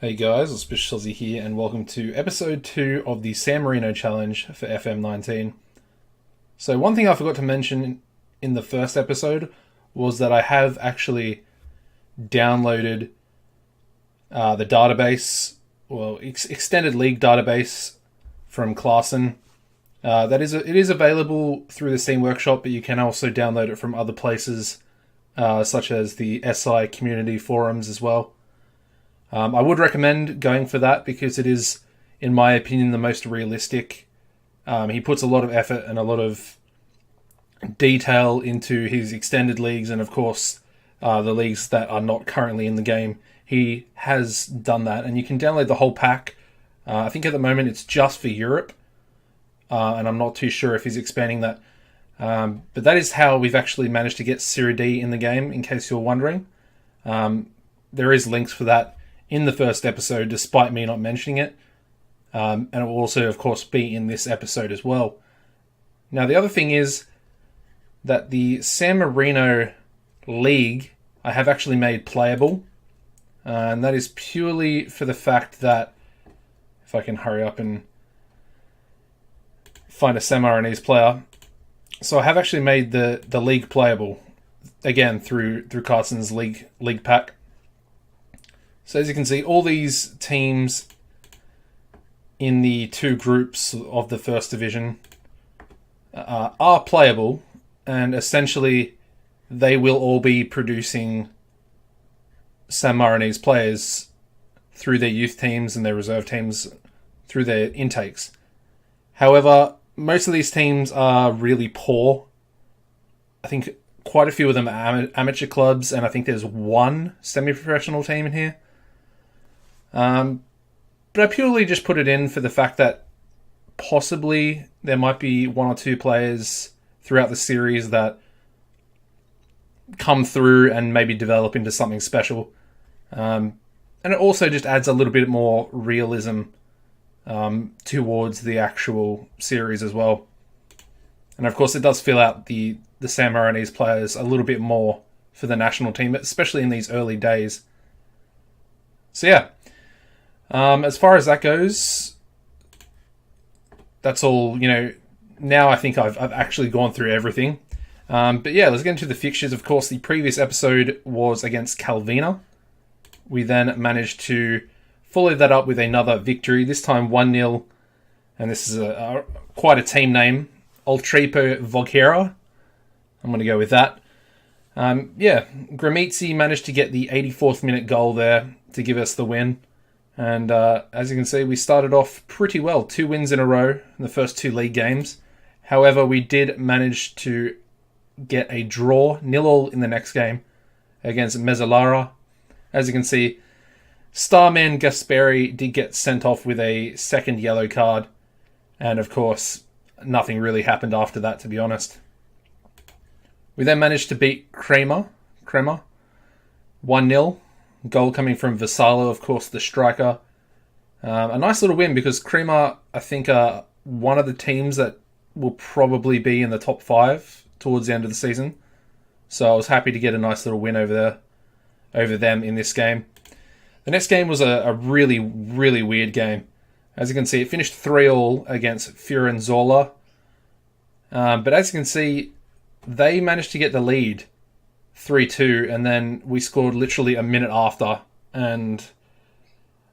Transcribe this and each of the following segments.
Hey guys, AuspiciousAussie here, and welcome to episode 2 of the San Marino Challenge for FM19. So one thing I forgot to mention in the first episode was that I have actually downloaded the database, extended league database from Clarkson. It is available through the Steam Workshop, but you can also download it from other places, such as the SI community forums as well. I would recommend going for that because it is, in my opinion, the most realistic. He puts a lot of effort and a lot of detail into his extended leagues, and of course, the leagues that are not currently in the game. He has done that, and you can download the whole pack. I think at the moment it's just for Europe, and I'm not too sure if he's expanding that. But that is how we've actually managed to get Serie D in the game, in case you're wondering. There is links for that in the first episode, despite me not mentioning it. And it will also, of course, be in this episode as well. Now, the other thing is that the San Marino League I have actually made playable. And that is purely for the fact that, if I can hurry up and find a San Marinese player. So I have actually made the league playable, again, through Carson's league pack. So as you can see, all these teams in the two groups of the first division are playable, and essentially they will all be producing San Marinese players through their youth teams and their reserve teams through their intakes. However, most of these teams are really poor. I think quite a few of them are amateur clubs, and I think there's one semi-professional team in here. But I purely just put it in for the fact that possibly there might be one or two players throughout the series that come through and maybe develop into something special. And it also just adds a little bit more realism towards the actual series as well. And of course it does fill out the San Marinese players a little bit more for the national team, especially in these early days. So yeah. As far as that goes, that's all, now I think I've actually gone through everything. But yeah, let's get into the fixtures. Of course, the previous episode was against Calvina. We then managed to follow that up with another victory, this time 1-0. And this is quite a team name, Oltrepo Voghera. I'm going to go with that. Gramitzi managed to get the 84th minute goal there to give us the win. And as you can see, we started off pretty well. 2 wins in a row in the first 2 league games. However, we did manage to get a draw, 0-0 in the next game against Mezzalara. As you can see, Starman Gasperi did get sent off with a second yellow card. And of course, nothing really happened after that, to be honest. We then managed to beat Crema 1-0. Goal coming from Vassallo, of course, the striker. A nice little win because Crema, I think, are one of the teams that will probably be in the top 5 towards the end of the season. So I was happy to get a nice little win over them in this game. The next game was a really, really weird game. As you can see, it finished 3-3 against Fiorenzola. But as you can see, they managed to get the lead 3-2, and then we scored literally a minute after. And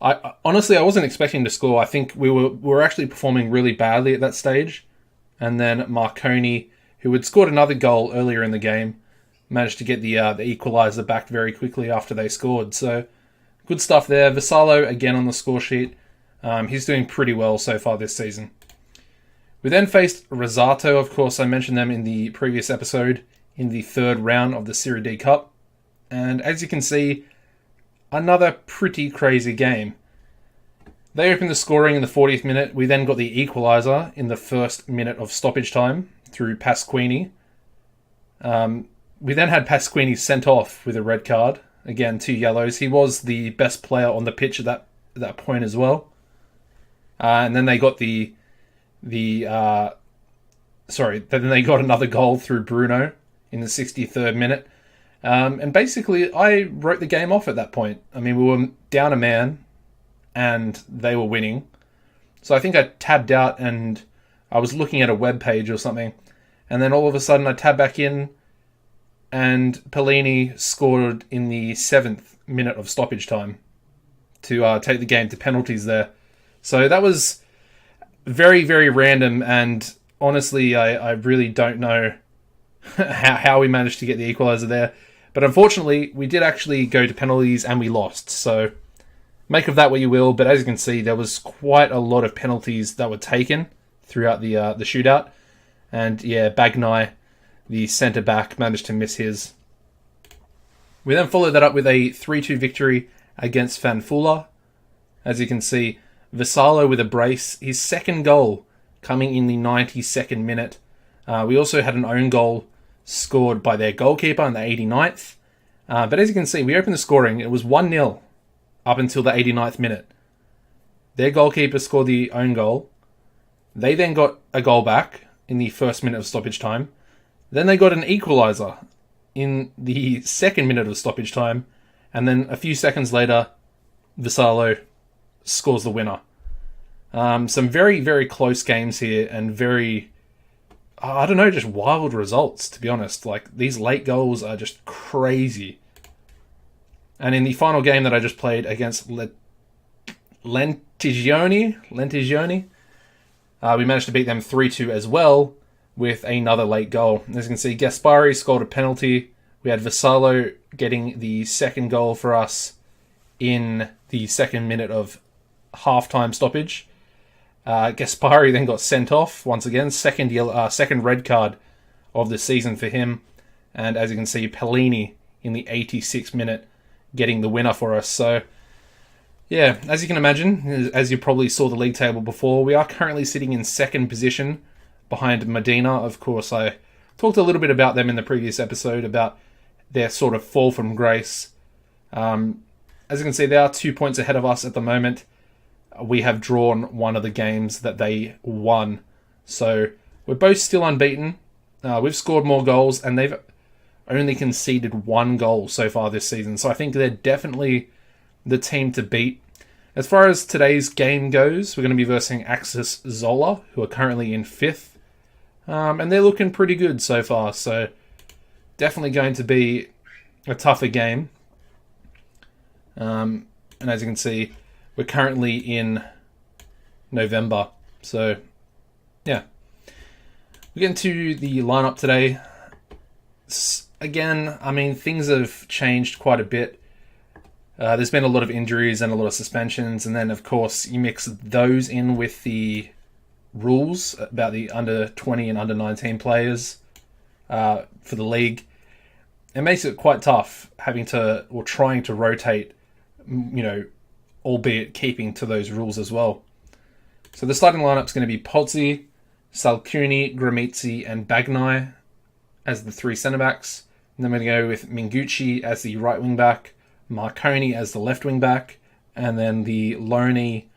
I honestly wasn't expecting to score. I think we were actually performing really badly at that stage. And then Marconi, who had scored another goal earlier in the game, managed to get the equaliser back very quickly after they scored. So good stuff there. Vassallo again on the score sheet. He's doing pretty well so far this season. We then faced Rosato. Of course, I mentioned them in the previous episode, in the third round of the Serie D Cup. And as you can see, another pretty crazy game. They opened the scoring in the 40th minute. We then got the equaliser in the first minute of stoppage time through Pasquini. We then had Pasquini sent off with a red card. Again, 2 yellows. He was the best player on the pitch at that point as well. And then they got then they got another goal through Bruno in the 63rd minute. And basically, I wrote the game off at that point. I mean, we were down a man and they were winning. So I think I tabbed out and I was looking at a web page or something. And then all of a sudden I tabbed back in and Pellini scored in the 7th minute of stoppage time to take the game to penalties there. So that was very, very random, and honestly, I really don't know how we managed to get the equaliser there. But unfortunately, we did actually go to penalties and we lost. So make of that what you will, but as you can see, there was quite a lot of penalties that were taken throughout the shootout. And yeah, Bagnai, the centre-back, managed to miss his. We then followed that up with a 3-2 victory against Fanfula. As you can see, Vassallo with a brace, his second goal coming in the 92nd minute. We also had an own goal scored by their goalkeeper in the 89th. But as you can see, we opened the scoring. It was 1-0 up until the 89th minute. Their goalkeeper scored the own goal. They then got a goal back in the first minute of stoppage time. Then they got an equaliser in the 2nd minute of stoppage time. And then a few seconds later, Vassallo scores the winner. Some very, very close games here and very, I don't know, just wild results, to be honest. Like, these late goals are just crazy. And in the final game that I just played against Lentigioni, we managed to beat them 3-2 as well with another late goal. As you can see, Gaspari scored a penalty. We had Vassallo getting the second goal for us in the 2nd minute of half-time stoppage. Gaspari then got sent off once again. Second red card of the season for him. And as you can see, Pellini in the 86th minute getting the winner for us. So, yeah, as you can imagine, as you probably saw the league table before, we are currently sitting in 2nd position behind Medina. Of course, I talked a little bit about them in the previous episode, about their sort of fall from grace. As you can see, they are 2 points ahead of us at the moment. We have drawn one of the games that they won. So we're both still unbeaten. We've scored more goals, and they've only conceded 1 goal so far this season. So I think they're definitely the team to beat. As far as today's game goes, we're going to be versing Axis Zola, who are currently in 5th. And they're looking pretty good so far. So definitely going to be a tougher game. And as you can see, we're currently in November. So, yeah. We get into the lineup today. Again, I mean, things have changed quite a bit. There's been a lot of injuries and a lot of suspensions. And then, of course, you mix those in with the rules about the under 20 and under 19 players for the league. It makes it quite tough having to, or trying to rotate, you know, albeit keeping to those rules as well. So the starting lineup is going to be Pozzi, Salcuni, Gramizzi, and Bagnai as the 3 centre-backs. And then we're going to go with Mingucci as the right wing-back, Marconi as the left wing-back, and then the Loney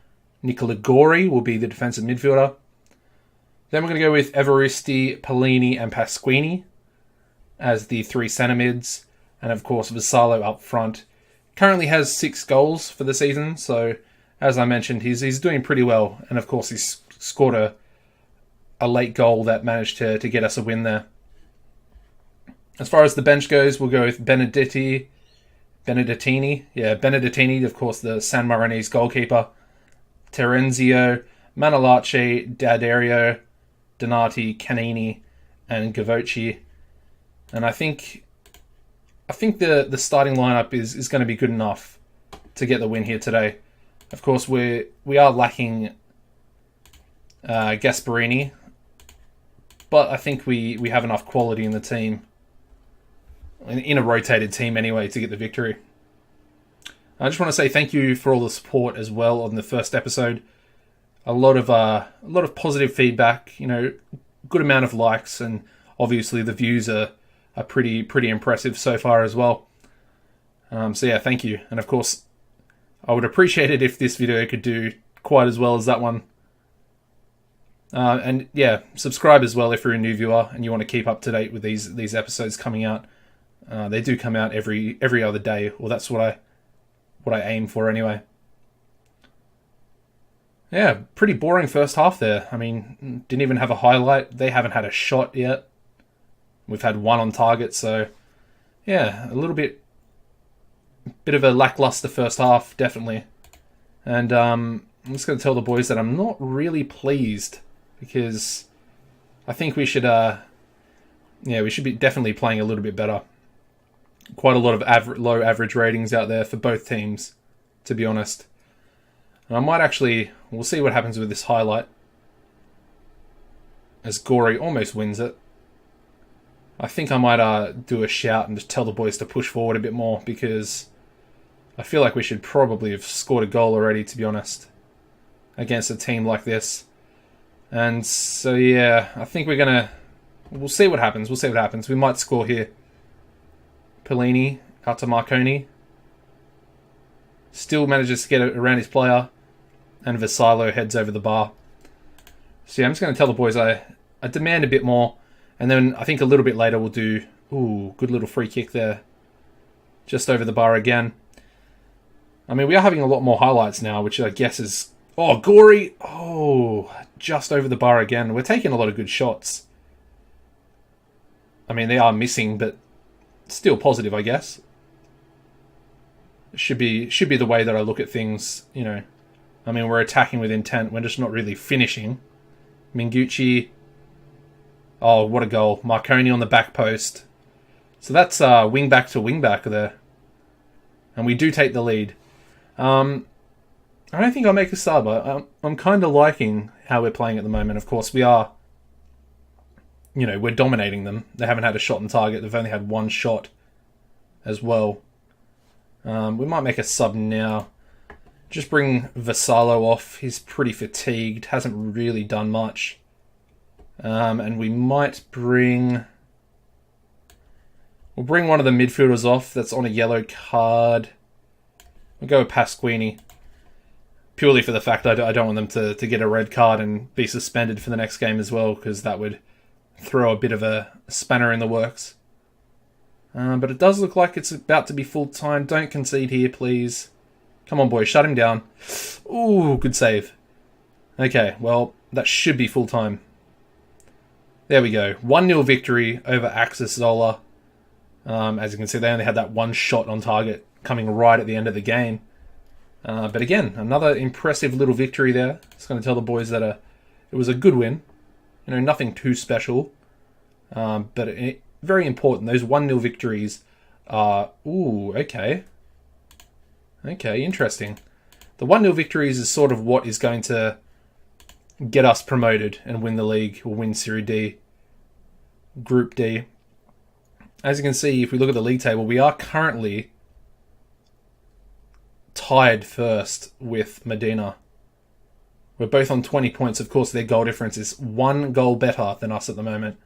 Nicola Gori will be the defensive midfielder. Then we're going to go with Evaristi, Pellini, and Pasquini as the 3 centre-mids. And of course, Vassallo up front. Currently has 6 goals for the season, so as I mentioned, he's doing pretty well. And of course, he's scored a late goal that managed to get us a win there. As far as the bench goes, we'll go with Benedettini, of course, the San Marinese goalkeeper, Terenzio, Manolace, D'Addario, Donati, Canini, and Gavocci. And I think the starting lineup is going to be good enough to get the win here today. Of course, we are lacking Gasparini, but I think we have enough quality in the team, in a rotated team anyway, to get the victory. I just want to say thank you for all the support as well on the first episode. A lot of positive feedback, you know, good amount of likes, and obviously the views are pretty impressive so far as well. So yeah, thank you. And of course, I would appreciate it if this video could do quite as well as that one. And yeah, subscribe as well if you're a new viewer and you want to keep up to date with these episodes coming out. They do come out every other day, or that's what I aim for anyway. Yeah, pretty boring first half there. I mean, didn't even have a highlight. They haven't had a shot yet. We've had one on target, so yeah, a little bit of a lackluster first half, definitely. And I'm just going to tell the boys that I'm not really pleased because I think we should, we should be definitely playing a little bit better. Quite a lot of low average ratings out there for both teams, to be honest. And I might actually, we'll see what happens with this highlight. As Gory almost wins it. I think I might do a shout and just tell the boys to push forward a bit more because I feel like we should probably have scored a goal already, to be honest, against a team like this. And so, yeah, I think we'll see what happens. We'll see what happens. We might score here. Pellini out to Marconi. Still manages to get it around his player. And Vassallo heads over the bar. So yeah, I'm just going to tell the boys I demand a bit more. And then I think a little bit later we'll do... Ooh, good little free kick there. Just over the bar again. I mean, we are having a lot more highlights now, which I guess is... Oh, Gory! Oh, just over the bar again. We're taking a lot of good shots. I mean, they are missing, but still positive, I guess. Should be the way that I look at things, you know. I mean, we're attacking with intent. We're just not really finishing. Mingucci. Oh, what a goal. Marconi on the back post. So that's wing back to wing back there. And we do take the lead. I don't think I'll make a sub. I'm kind of liking how we're playing at the moment. Of course, we are... You know, we're dominating them. They haven't had a shot on target. They've only had one shot as well. We might make a sub now. Just bring Vassallo off. He's pretty fatigued. Hasn't really done much. And we might bring... We'll bring one of the midfielders off that's on a yellow card. We'll go with Pasquini. Purely for the fact I don't want them to get a red card and be suspended for the next game as well, because that would throw a bit of a spanner in the works. But it does look like it's about to be full time. Don't concede here, please. Come on, boys. Shut him down. Ooh, good save. Okay, well, that should be full time. There we go. 1-0 victory over Axis Zola. As you can see, they only had that one shot on target coming right at the end of the game. But again, another impressive little victory there. Just going to tell the boys that it was a good win. You know, nothing too special. But very important. Those 1-0 victories are... Ooh, okay. Okay, interesting. The 1-0 victories is sort of what is going to get us promoted and win the league, or win Serie D, Group D. As you can see, if we look at the league table, we are currently tied first with Medina. We're both on 20 points. Of course, their goal difference is 1 goal better than us at the moment.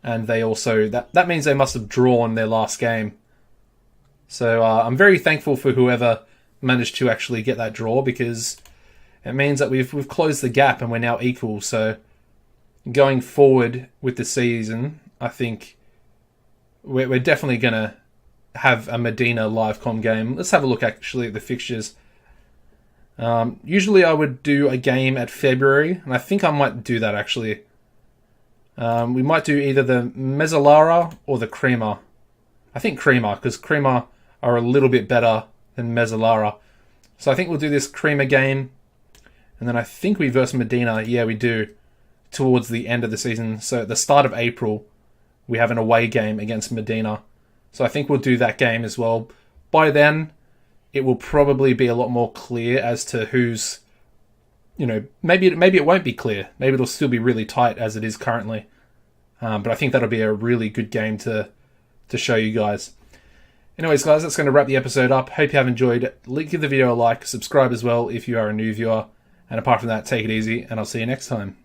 And they also... That means they must have drawn their last game. So I'm very thankful for whoever managed to actually get that draw, because it means that we've closed the gap and we're now equal. So going forward with the season, I think we're definitely going to have a Medina live com game. Let's have a look actually at the fixtures. Usually I would do a game at February, and I think I might do that actually. We might do either the Mezzalara or the Crema. I think Crema, because Crema are a little bit better than Mezzalara. So I think we'll do this Crema game, and then I think we verse Medina. Yeah, we do, towards the end of the season. So at the start of April, we have an away game against Medina. So I think we'll do that game as well. By then, it will probably be a lot more clear as to who's, you know, maybe it won't be clear. Maybe it'll still be really tight as it is currently. But I think that'll be a really good game to show you guys. Anyways, guys, that's going to wrap the episode up. Hope you have enjoyed. Give the video a like, subscribe as well if you are a new viewer. And apart from that, take it easy, and I'll see you next time.